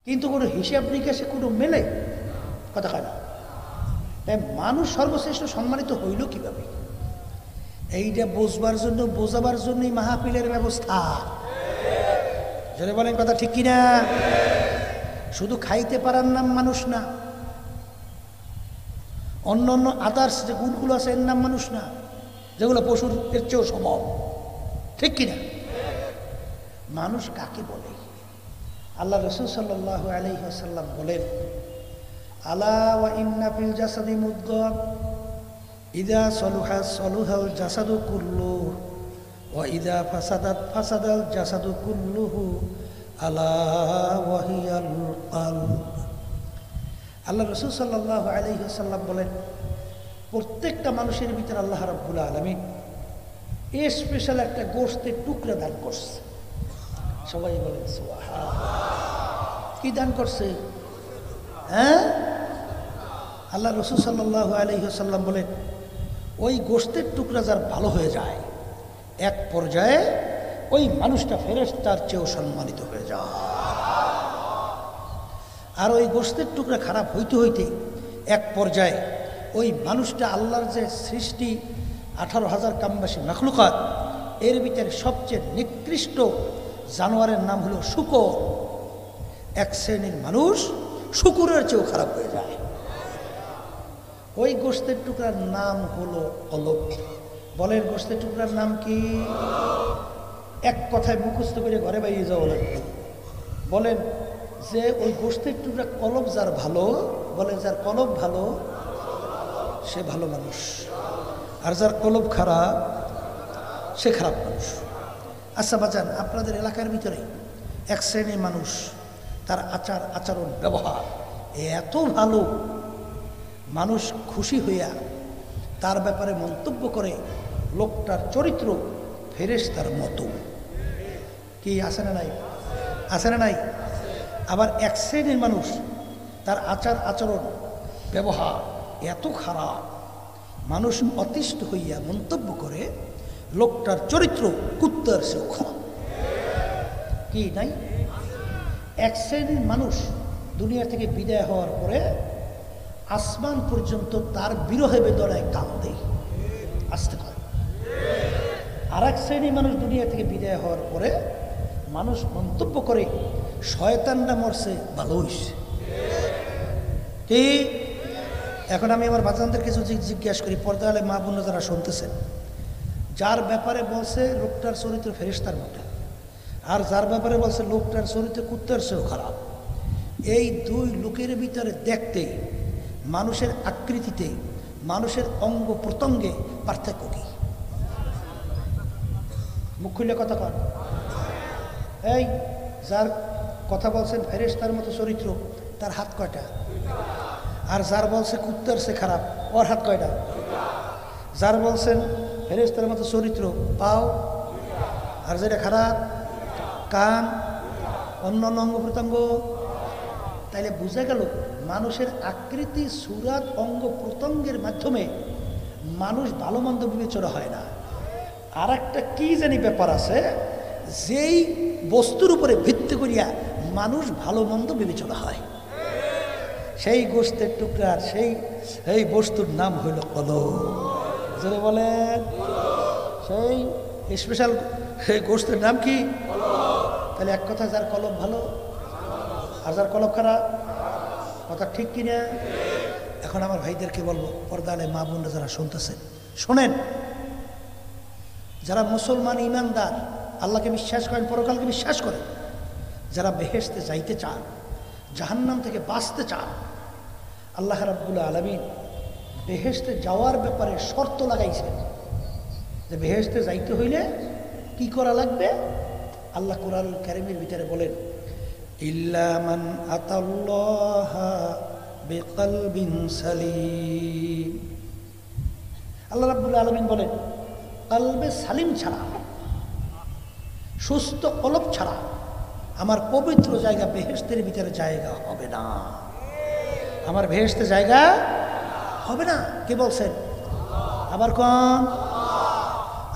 কিন্তু কোনো হিসাব নিকাশে কোনো মেলে কথা হয় না। তাই মানুষ সর্বশ্রেষ্ঠ সম্মানিত হইল কিভাবে? এইটা বোঝবার জন্য, বোঝাবার জন্যই মাহফিলের ব্যবস্থা। জোরে বলেন কথা ঠিক কিনা? শুধু খাইতে পারার নাম মানুষ না, অন্য অন্য আদার্স যে গুণগুলো আছে এর নাম মানুষ না, যেগুলো পশুর এর চেয়েও সম, ঠিক কিনা? মানুষ কাকে বলে? আল্লাহ রাসূল সাল্লাল্লাহু আলাইহি ওয়াসাল্লাম বলেন, আলা ওয়া ইন্না ফিল জাসাদি মুদগা ইযা সলুহা সলুহাল জাসাদু কুল্লুহু ওয়া ইযা ফাসাদাত ফাসাদাল জাসাদু কুল্লুহু আলা ওয়া হিয়াল কলব। আল্লাহ রাসূল সাল্লাল্লাহু আলাইহি ওয়াসাল্লাম বলেন, প্রত্যেকটা মানুষের ভিতরে আল্লাহ রাব্বুল আলামিন স্পেশাল একটা গোশতের টুকরা দান করছে। সবাই বলেন সুবহানাল্লাহ। কি দান করছে? হ্যাঁ, আল্লাহ রাসূল সাল্লাল্লাহু আলাইহি ওয়াসাল্লাম বলেন, ওই গোশতের টুকরা যার ভালো হয়ে যায়, এক পর্যায়ে ওই মানুষটা ফেরেশতার চেয়েও সম্মানিত হয়ে যায়। আর ওই গোশতের টুকরা খারাপ হইতে হইতে এক পর্যায়ে ওই মানুষটা আল্লাহর যে সৃষ্টি 18,000 কামবাসী মাখলুকাত, এর ভিতরে সবচেয়ে নিকৃষ্ট জানোয়ারের নাম হলো শূকর। এক শ্রেণীর মানুষ শূকরের চেয়েও খারাপ হয়ে যায়। ওই গোশতের টুকরার নাম হলো কলব। বলেন গোশতের টুকরার নাম কি? এক কথায় মুখস্থ করে ঘরে বাইরে যাওয়া লাগবে। বলেন যে ওই গোশতের টুকরা কলব যার ভালো, বলেন যার কলব ভালো সে ভালো মানুষ, আর যার কলব খারাপ সে খারাপ মানুষ। আচ্ছা বাজান, আপনাদের এলাকার ভিতরে এক শ্রেণীর মানুষ, তার আচার আচরণ ব্যবহার এত ভালো, মানুষ খুশি হইয়া তার ব্যাপারে মন্তব্য করে লোকটার চরিত্র ফেরেশতার মতো। কি আছে না নাই? আছে না নাই? আবার এক শ্রেণীর মানুষ, তার আচার আচরণ ব্যবহার এত খারাপ, মানুষ অতিষ্ঠ হইয়া মন্তব্য করে লোকটার চরিত্র কুত্তার চেয়েও খারাপ। কি নাই? এক শ্রেণীর মানুষ দুনিয়া থেকে বিদায় হওয়ার পরে আসমান পর্যন্ত তার বিরহে বেদনায় কাঁদে, আসতে পারে। আর এক শ্রেণীর মানুষ দুনিয়া থেকে বিদায় হওয়ার পরে মানুষ মন্তব্য করে শয়তানটা মরছে ভালো হইছে। কি? এখন আমি আমার বাচ্চাদের কিছু জিজ্ঞাসা করি, পর্দালে মা বোন যারা শুনতেছেন, যার ব্যাপারে বলছে লোকটার চরিত্র ফেরেশতার মতো, আর যার ব্যাপারে বলছে লোকটার চরিত্র কুত্তার চেয়েও খারাপ, এই দুই লোকের ভিতরে দেখতে, মানুষের আকৃতিতে, মানুষের অঙ্গ প্রত্যঙ্গে পার্থক্য কি? মুখ খুলে কথা কন। এই যার কথা বলছেন ফেরেশতার মতো চরিত্র, তার হাত কয়টা? আর যার বলছে কুত্তার চেয়ে খারাপ, ওর হাত কয়টা? যার বলছেন ফেরেশতার মতো চরিত্র, পাও, আর যেটা খারাপ কান, অন্য অন্য অঙ্গ প্রত্যঙ্গ। তাইলে বোঝা গেল মানুষের আকৃতি, সুরাত, অঙ্গ প্রত্যঙ্গের মাধ্যমে মানুষ ভালো মন্দ বিবেচনা হয় না। আর একটা কি জানি ব্যাপার আছে, যেই বস্তুর উপরে ভিত্তি করিয়া মানুষ ভালো মন্দ বিবেচনা হয়, সেই গোশতের টুকরার সেই বস্তুর নাম হইল কলব। যেটা বলেন সেই স্পেশাল সেই গোশতের নাম কি? তাহলে এক কথা, যার কলব ভালো আর যার কলব খারাপ, কথা ঠিক কিনা? এখন আমার ভাইদেরকে বলবো, পর্দালে মা বোনরা যারা শুনতেছেন শোনেন, যারা মুসলমান ইমানদার, আল্লাহকে বিশ্বাস করেন, পরকালকে বিশ্বাস করেন, যারা বেহেশতে যাইতে চান, জাহান্নাম থেকে বাঁচতে চান, আল্লাহ রাব্বুল আলামিন বেহেশতে যাওয়ার ব্যাপারে শর্ত লাগাইছেন যে বেহেশতে যাইতে হইলে কি করা লাগবে। আল্লাহ কুরআনুল কারীমের ভিতরে বলেন, ইল্লা মান আতাল্লাহা বিকলবিন সালিম। আল্লাহ রাব্বুল আলামিন বলেন, কলবে সালিম ছাড়া, সুস্থ কলব ছাড়া আমার পবিত্র জায়গা বেহেশতের ভিতরে জায়গা হবে না। আমার বেহেশতে জায়গা হবে না। কে বলছেন? আবার কোন?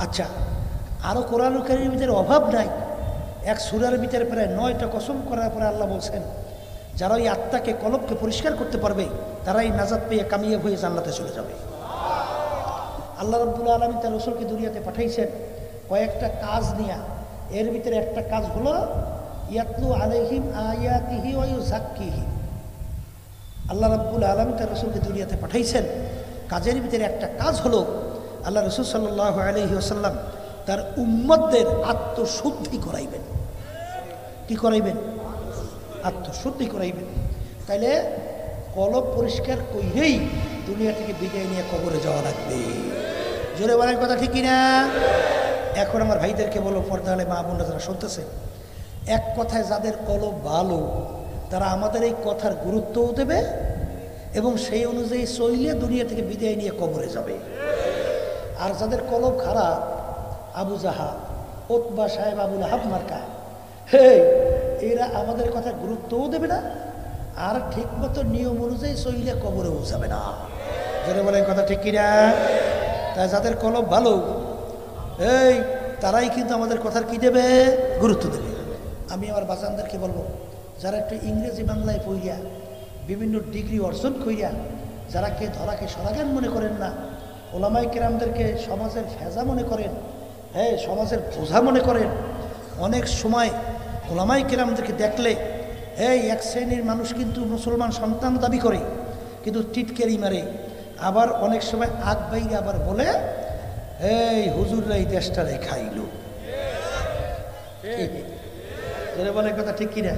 আচ্ছা, আরো কোরআনুল কারীমের ভিতরে অভাব নাই, এক সূরার ভিতরে প্রায় 9টা কসম করার পরে আল্লাহ বলছেন যারা ওই আত্মাকে কলবকে পরিষ্কার করতে পারবে তারাই নাজাত পেয়ে কামিয়াব হয়ে জান্নাতে চলে যাবে। আল্লাহ রাব্বুল আলামিন তার রাসূলকে দুনিয়াতে পাঠাইছেন কয়েকটা কাজ নিয়ে। এর ভিতরে একটা কাজ হলো ইয়াতলু আলাইহিম আয়াতিহি ওয়া ইউযাক্কিহিম। আল্লাহ রাব্বুল আলামিন তার রাসূলকে দুনিয়াতে পাঠাইছেন, কাজের ভিতরে একটা কাজ হলো আল্লাহ রাসূল সাল্লাল্লাহু আলাইহি ওয়াসাল্লাম তার উম্মতদের আত্মশুদ্ধি করাইবেন। কি করাইবেন? আত্মশুদ্ধি করাইবেন। তাইলে কলব পরিষ্কার কইরেই দুনিয়া থেকে বিদায় নিয়ে কবরে যাওয়া লাগবে। জোরে বলার কথা ঠিক কিনা? এখন আমার ভাইদেরকে বলো, পর্দা আলে মা বোনরা যারা শুনতেছে, এক কথায় যাদের কলব ভালো তারা আমাদের এই কথার গুরুত্বও দেবে এবং সেই অনুযায়ী চইলে দুনিয়া থেকে বিদায় নিয়ে কবরে যাবে। আর যাদের কলব খারাপ, আবু জাহা, উতবা সাহেব, আবুল আহাব মার্কা, এরা আমাদের কথা গুরুত্বও দেবে না আর ঠিক মতো নিয়ম অনুযায়ী চইলে কবরেও যাবে না। যারা বলেন কথা ঠিক কিনা? তাই যাদের কলব ভালো তারাই কিন্তু আমাদের কথার কি দেবে? গুরুত্ব দেবে। আমি আমার বাচ্চাদেরকে বলবো, যারা একটু ইংরেজি বাংলায় পড়িয়া বিভিন্ন ডিগ্রি অর্জন করিয়া যারা কে ধরাকে সরাগান মনে করেন না, ওলামাই কেরামদেরকে সমাজের ফেজা মনে করেন, সমাজের বোঝা মনে করেন, অনেক সময় ওলামাই কেরামদেরকে দেখলে এক শ্রেণীর মানুষ কিন্তু মুসলমান সন্তান দাবি করে কিন্তু টিটকেরি মারে, আবার অনেক সময় আগ বাইরে আবার বলে হুজুররা এই দেশটারে খাইল। বলে কথা ঠিক কিনা?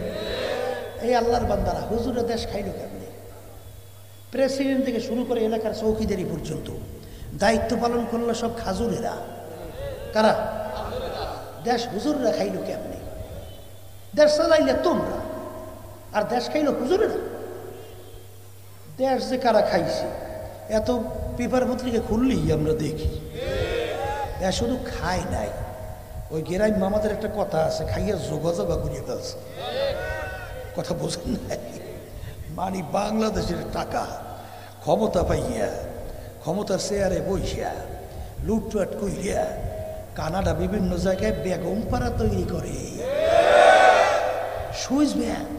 এই আল্লাহর বান্দারা হুজুরের দেশ খাইল কেমনি? প্রেসিডেন্ট থেকে শুরু করে এলাকার চৌকিদারি পর্যন্ত দায়িত্ব পালন করলো সব খাজুরেরা। কারা? দেশ হুজুররা খাইল কেমনি? দেশ চালাইলে তোমরা, আর দেশ খাইল হুজুরেরা। দেশ যে কারা খাইছে এত পেপার পত্রিকা খুললেই আমরা দেখি। শুধু খায় নাই, ওই গেরাই মামাদের একটা কথা আছে, খাইয়া যোগাযোগ ঘুরিয়ে ফেলছে। কথা বোঝেন নাই? মানে বাংলাদেশের টাকা ক্ষমতা পাইয়া, ক্ষমতার চেয়ারে বইয়া লুটপাট কইরা কানাডা বিভিন্ন জায়গায় বেগম পাড়া তৈরি করে, সুইস ব্যাংক,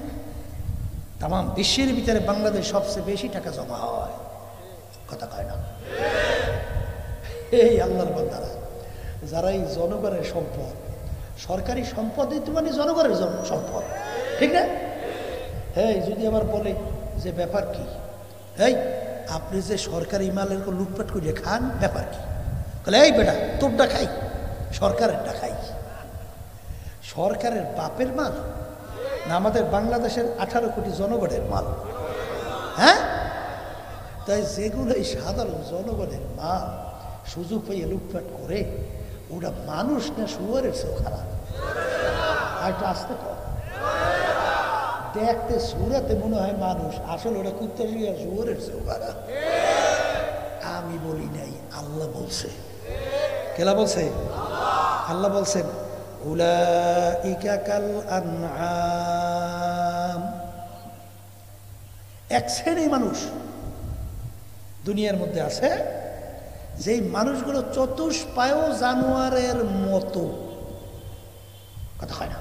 তাম বিশ্বের ভিতরে বাংলাদেশ সবচেয়ে বেশি টাকা জমা হয়। কথা কয় না? এই আল্লাহর বান্দারা যারা এই জনগণের সম্পদ, সরকারি সম্পদ মানে জনগণের সম্পদ, ঠিক না? যদি আবার বলে যে ব্যাপার কি, আপনি যে সরকারি মালের লুটপাট করিয়ে খান, ব্যাপার কি? বলে এই বেটা তোরটা খাই, সরকারেরটা খাই। সরকারের বাপের মাল না আমাদের বাংলাদেশের 18 কোটি জনগণের মাল? তাই যেগুলো এই সাধারণ জনগণের মাল সুযোগ পেয়ে লুটপাট করে, ওটা মানুষ না শুয়ারের চেয়েও খারাপ। আর একটু আসতে কর, দেখতে সুরাতে মনে হয় মানুষ, আসলে ওটা কুত্তা শুয়ে শুয়ারের চেয়েও খারাপ। আমি বলি নাই, আল্লাহ বলছে। কেলা বলছে? আল্লাহ বলছেন উলাইকা কাল আনআম। এক শ্রেণী মানুষ দুনিয়ার মধ্যে আছে যেই মানুষগুলো চতুষ্পায়ও জানোয়ারের মতো। কথা হয় না?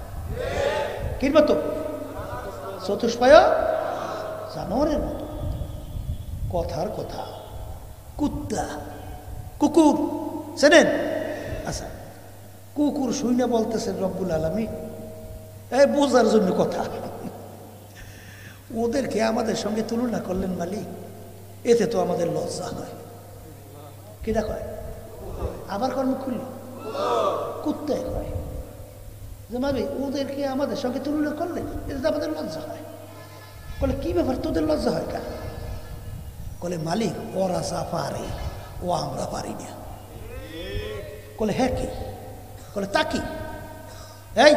কি মতো? চতুষ্পায়ও জানোয়ারের মতো। কথার কথা, কুত্তা, কুকুর চেনেন? আচ্ছা, কুকুর শুইনা বলতেছেন রব্বুল আলামিন বোঝার জন্য কথা, ওদেরকে আমাদের সঙ্গে তুলনা করলেন মালিক, এতে তো আমাদের লজ্জা হয়। কিনা কয়? আবার কর্ম খুলল কুত্তায় কয় যে মাবি ওদেরকে আমাদের সঙ্গে তুলনা করলেন, এতে তো আমাদের লজ্জা হয়। বলে কি ব্যাপার, তোদের লজ্জা হয় কেন? বলে মালিক ওরা যা পারে ও আমরা পারি না। বলে হ্যাঁ কি? বলে তা কি? এই